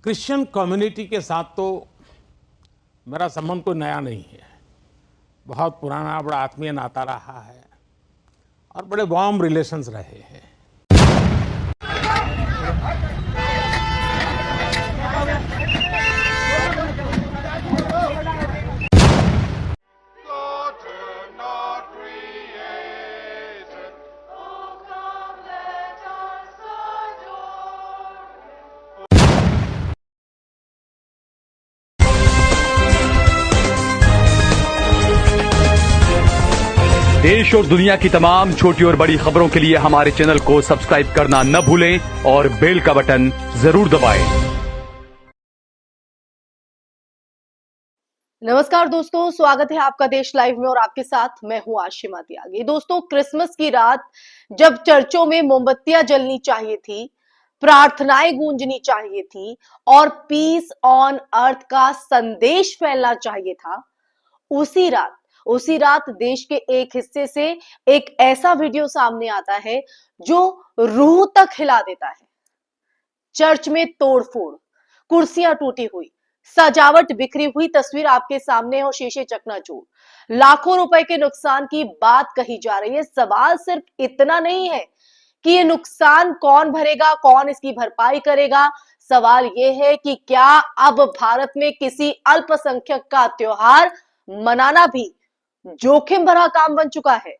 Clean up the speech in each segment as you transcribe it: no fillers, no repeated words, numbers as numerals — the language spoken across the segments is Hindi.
क्रिश्चियन कम्युनिटी के साथ तो मेरा संबंध कोई नया नहीं है। बहुत पुराना बड़ा आत्मीय नाता रहा है और बड़े वार्म रिलेशंस रहे हैं। देश और दुनिया की तमाम छोटी और बड़ी खबरों के लिए हमारे चैनल को सब्सक्राइब करना न भूलें और बेल का बटन जरूर दबाएं। नमस्कार दोस्तों, स्वागत है आपका देश लाइव में और आपके साथ मैं हूं आशिमा त्यागी। दोस्तों, क्रिसमस की रात जब चर्चों में मोमबत्तियां जलनी चाहिए थी, प्रार्थनाएं गूंजनी चाहिए थी और पीस ऑन अर्थ का संदेश फैलना चाहिए था, उसी रात देश के एक हिस्से से एक ऐसा वीडियो सामने आता है जो रूह तक हिला देता है। चर्च में तोड़फोड़, कुर्सियां टूटी हुई, सजावट बिखरी हुई तस्वीर आपके सामने और शीशे चकनाचूर। लाखों रुपए के नुकसान की बात कही जा रही है। सवाल सिर्फ इतना नहीं है कि ये नुकसान कौन भरेगा, कौन इसकी भरपाई करेगा। सवाल यह है कि क्या अब भारत में किसी अल्पसंख्यक का त्योहार मनाना भी जोखिम भरा काम बन चुका है।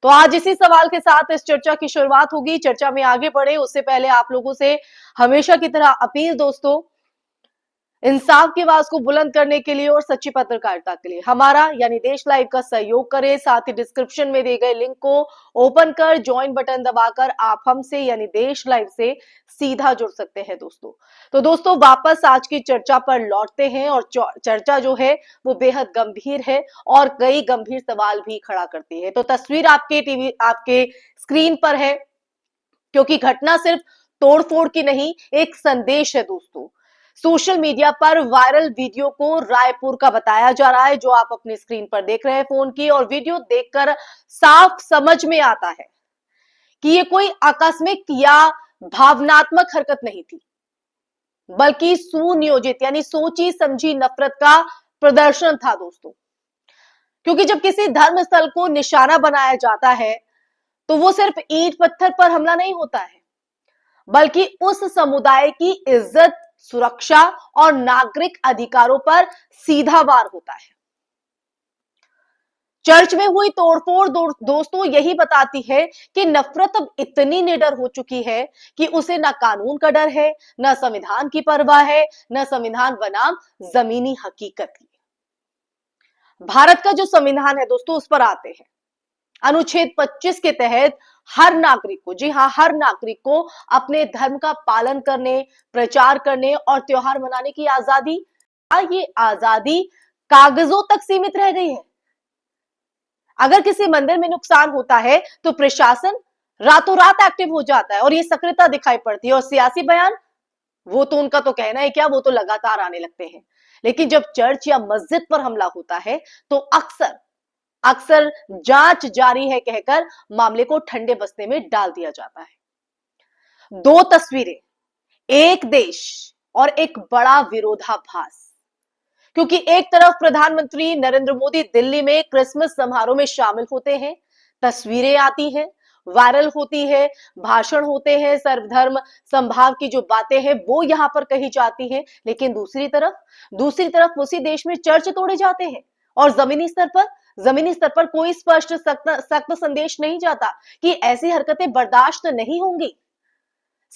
तो आज इसी सवाल के साथ इस चर्चा की शुरुआत होगी। चर्चा में आगे बढ़े उससे पहले आप लोगों से हमेशा की तरह अपील दोस्तों, इंसाफ की आवाज को बुलंद करने के लिए और सच्ची पत्रकारिता के लिए हमारा यानी देश लाइव का सहयोग करें। साथ ही डिस्क्रिप्शन में दिए गए लिंक को ओपन कर ज्वाइन बटन दबाकर आप हमसे यानी देश लाइव से सीधा जुड़ सकते हैं दोस्तों। तो दोस्तों, वापस आज की चर्चा पर लौटते हैं और चर्चा जो है वो बेहद गंभीर है और कई गंभीर सवाल भी खड़ा करती है। तो तस्वीर आपके स्क्रीन पर है, क्योंकि घटना सिर्फ तोड़फोड़ की नहीं, एक संदेश है दोस्तों। सोशल मीडिया पर वायरल वीडियो को रायपुर का बताया जा रहा है, जो आप अपनी स्क्रीन पर देख रहे हैं फोन की। और वीडियो देखकर साफ समझ में आता है कि ये कोई आकस्मिक या भावनात्मक हरकत नहीं थी, बल्कि सुनियोजित यानी सोची समझी नफरत का प्रदर्शन था दोस्तों। क्योंकि जब किसी धर्म स्थल को निशाना बनाया जाता है तो वो सिर्फ ईंट पत्थर पर हमला नहीं होता है, बल्कि उस समुदाय की इज्जत, सुरक्षा और नागरिक अधिकारों पर सीधा वार होता है। चर्च में हुई तोड़फोड़ दोस्तों यही बताती है कि नफरत अब इतनी निडर हो चुकी है कि उसे न कानून का डर है, न संविधान की परवाह है, न संविधान बनाम जमीनी हकीकत की। भारत का जो संविधान है दोस्तों, उस पर आते हैं। अनुच्छेद 25 के तहत हर नागरिक को, जी हां, हर नागरिक को अपने धर्म का पालन करने, प्रचार करने और त्योहार मनाने की आजादी। ये आजादी कागजों तक सीमित रह गई है। अगर किसी मंदिर में नुकसान होता है तो प्रशासन रातों रात एक्टिव हो जाता है और ये सक्रियता दिखाई पड़ती है। और सियासी बयान, वो तो उनका तो कहना है क्या, वो तो लगातार आने लगते हैं। लेकिन जब चर्च या मस्जिद पर हमला होता है तो अक्सर जांच जारी है कहकर मामले को ठंडे बस्ते में डाल दिया जाता है। दो तस्वीरें, एक देश और एक बड़ा विरोधाभास। क्योंकि एक तरफ प्रधानमंत्री नरेंद्र मोदी दिल्ली में क्रिसमस समारोह में शामिल होते हैं, तस्वीरें आती हैं, वायरल होती है, भाषण होते हैं, सर्वधर्म समभाव की जो बातें हैं वो यहां पर कही जाती हैं। लेकिन दूसरी तरफ उसी देश में चर्च तोड़े जाते हैं और जमीनी स्तर पर कोई स्पष्ट सख्त संदेश नहीं जाता कि ऐसी हरकतें बर्दाश्त नहीं होंगी।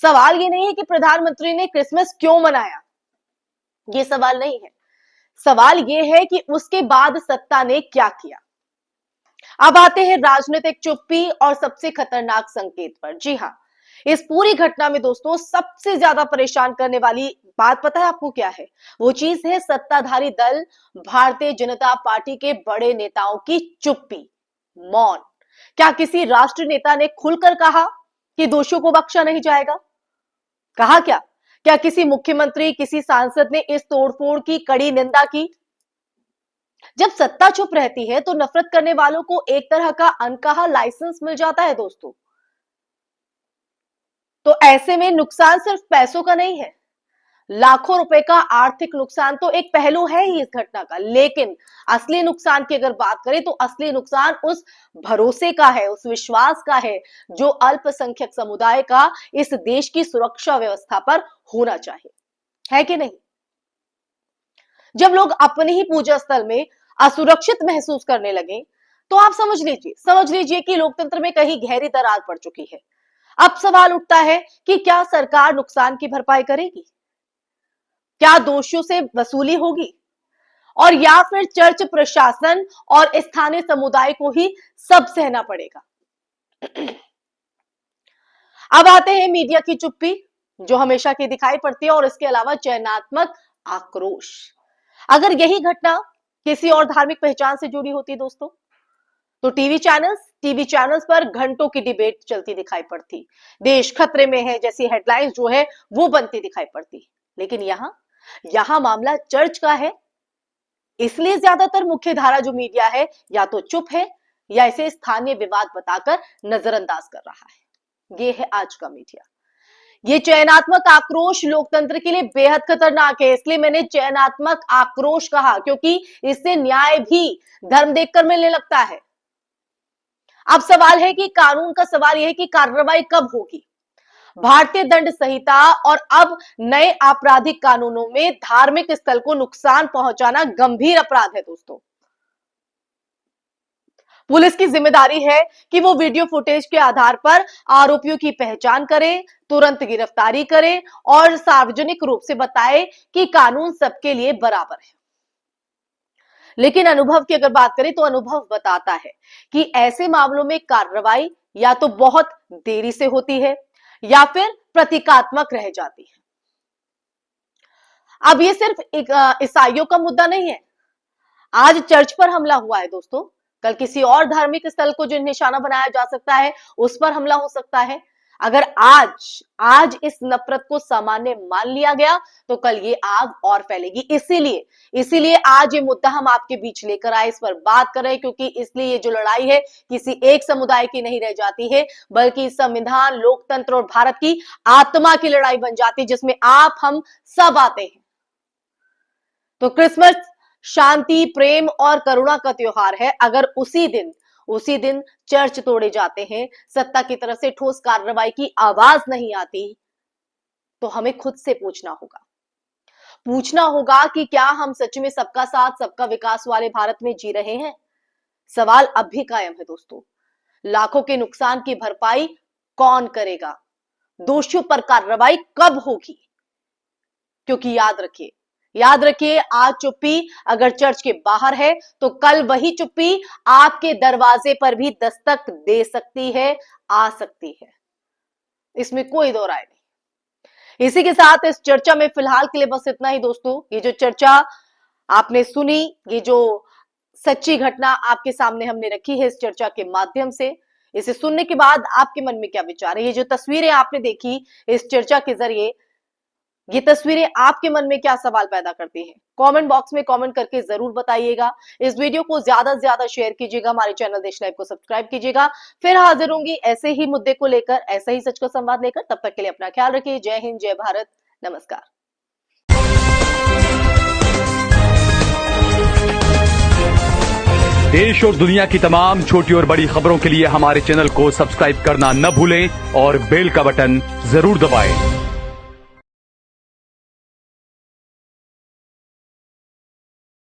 सवाल ये नहीं है कि प्रधानमंत्री ने क्रिसमस क्यों मनाया, ये सवाल नहीं है। सवाल ये है कि उसके बाद सत्ता ने क्या किया। अब आते हैं राजनीतिक चुप्पी और सबसे खतरनाक संकेत पर। जी हां, इस पूरी घटना में दोस्तों सबसे ज्यादा परेशान करने वाली बात पता है आपको क्या है? वो चीज है सत्ताधारी दल भारतीय जनता पार्टी के बड़े नेताओं की चुप्पी, मौन। क्या किसी राष्ट्रीय नेता ने खुलकर कहा कि दोषियों को बख्शा नहीं जाएगा? कहा क्या? क्या किसी मुख्यमंत्री, किसी सांसद ने इस तोड़फोड़ की कड़ी निंदा की? जब सत्ता चुप रहती है तो नफरत करने वालों को एक तरह का अनकहा लाइसेंस मिल जाता है दोस्तों। तो ऐसे में नुकसान सिर्फ पैसों का नहीं है, लाखों रुपए का आर्थिक नुकसान तो एक पहलू है ही इस घटना का, लेकिन असली नुकसान की अगर बात करें तो असली नुकसान उस भरोसे का है, उस विश्वास का है जो अल्पसंख्यक समुदाय का इस देश की सुरक्षा व्यवस्था पर होना चाहिए, है कि नहीं। जब लोग अपने ही पूजा स्थल में असुरक्षित महसूस करने लगे तो आप समझ लीजिए कि लोकतंत्र में कहीं गहरी दरार पड़ चुकी है। अब सवाल उठता है कि क्या सरकार नुकसान की भरपाई करेगी, क्या दोषियों से वसूली होगी, और या फिर चर्च प्रशासन और स्थानीय समुदाय को ही सब सहना पड़ेगा। अब आते हैं मीडिया की चुप्पी जो हमेशा की दिखाई पड़ती है, और इसके अलावा चयनात्मक आक्रोश। अगर यही घटना किसी और धार्मिक पहचान से जुड़ी होती दोस्तों तो टीवी चैनल्स पर घंटों की डिबेट चलती दिखाई पड़ती, देश खतरे में है जैसी हेडलाइंस जो है वो बनती दिखाई पड़ती। लेकिन यहां मामला चर्च का है, इसलिए ज्यादातर मुख्य धारा जो मीडिया है या तो चुप है या इसे स्थानीय विवाद बताकर नजरअंदाज कर रहा है। ये है आज का मीडिया। ये चयनात्मक आक्रोश लोकतंत्र के लिए बेहद खतरनाक है, इसलिए मैंने चयनात्मक आक्रोश कहा, क्योंकि इससे न्याय भी धर्म देखकर मिलने लगता है। अब सवाल है कि कानून का सवाल यह है कि कार्रवाई कब होगी। भारतीय दंड संहिता और अब नए आपराधिक कानूनों में धार्मिक स्थल को नुकसान पहुंचाना गंभीर अपराध है दोस्तों। पुलिस की जिम्मेदारी है कि वो वीडियो फुटेज के आधार पर आरोपियों की पहचान करे, तुरंत गिरफ्तारी करे और सार्वजनिक रूप से बताए कि कानून सबके लिए बराबर है। लेकिन अनुभव की अगर बात करें तो अनुभव बताता है कि ऐसे मामलों में कार्रवाई या तो बहुत देरी से होती है या फिर प्रतीकात्मक रह जाती है। अब ये सिर्फ ईसाइयों का मुद्दा नहीं है। आज चर्च पर हमला हुआ है दोस्तों, कल किसी और धार्मिक स्थल को जो निशाना बनाया जा सकता है उस पर हमला हो सकता है। अगर आज इस नफरत को सामान्य मान लिया गया तो कल ये आग और फैलेगी। इसीलिए आज ये मुद्दा हम आपके बीच लेकर आए, इस पर बात कर रहे हैं, क्योंकि इसलिए ये जो लड़ाई है किसी एक समुदाय की नहीं रह जाती है, बल्कि संविधान, लोकतंत्र और भारत की आत्मा की लड़ाई बन जाती है, जिसमें आप हम सब आते हैं। तो क्रिसमस शांति, प्रेम और करुणा का त्योहार है। अगर उसी दिन चर्च तोड़े जाते हैं, सत्ता की तरफ से ठोस कार्रवाई की आवाज नहीं आती, तो हमें खुद से पूछना होगा कि क्या हम सच में सबका साथ, सबका विकास वाले भारत में जी रहे हैं। सवाल अब भी कायम है दोस्तों, लाखों के नुकसान की भरपाई कौन करेगा, दोषियों पर कार्रवाई कब होगी। क्योंकि याद रखिए आज चुप्पी अगर चर्च के बाहर है तो कल वही चुप्पी आपके दरवाजे पर भी दस्तक दे सकती है, आ सकती है। इसमें कोई दो राय नहीं। इसी के साथ इस चर्चा में फिलहाल के लिए बस इतना ही दोस्तों। ये जो चर्चा आपने सुनी, ये जो सच्ची घटना आपके सामने हमने रखी है इस चर्चा के माध्यम से, इसे सुनने के बाद आपके मन में क्या विचार है, ये जो तस्वीरें आपने देखी इस चर्चा के जरिए, ये तस्वीरें आपके मन में क्या सवाल पैदा करती हैं, कमेंट बॉक्स में कमेंट करके जरूर बताइएगा। इस वीडियो को ज्यादा से ज्यादा शेयर कीजिएगा, हमारे चैनल देश लाइव को सब्सक्राइब कीजिएगा। फिर हाजिर होंगी ऐसे ही मुद्दे को लेकर, ऐसा ही सच का संवाद लेकर। तब तक के लिए अपना ख्याल रखिए। जय हिंद, जय भारत, नमस्कार। देश और दुनिया की तमाम छोटी और बड़ी खबरों के लिए हमारे चैनल को सब्सक्राइब करना न भूलें और बेल का बटन जरूर दबाएं।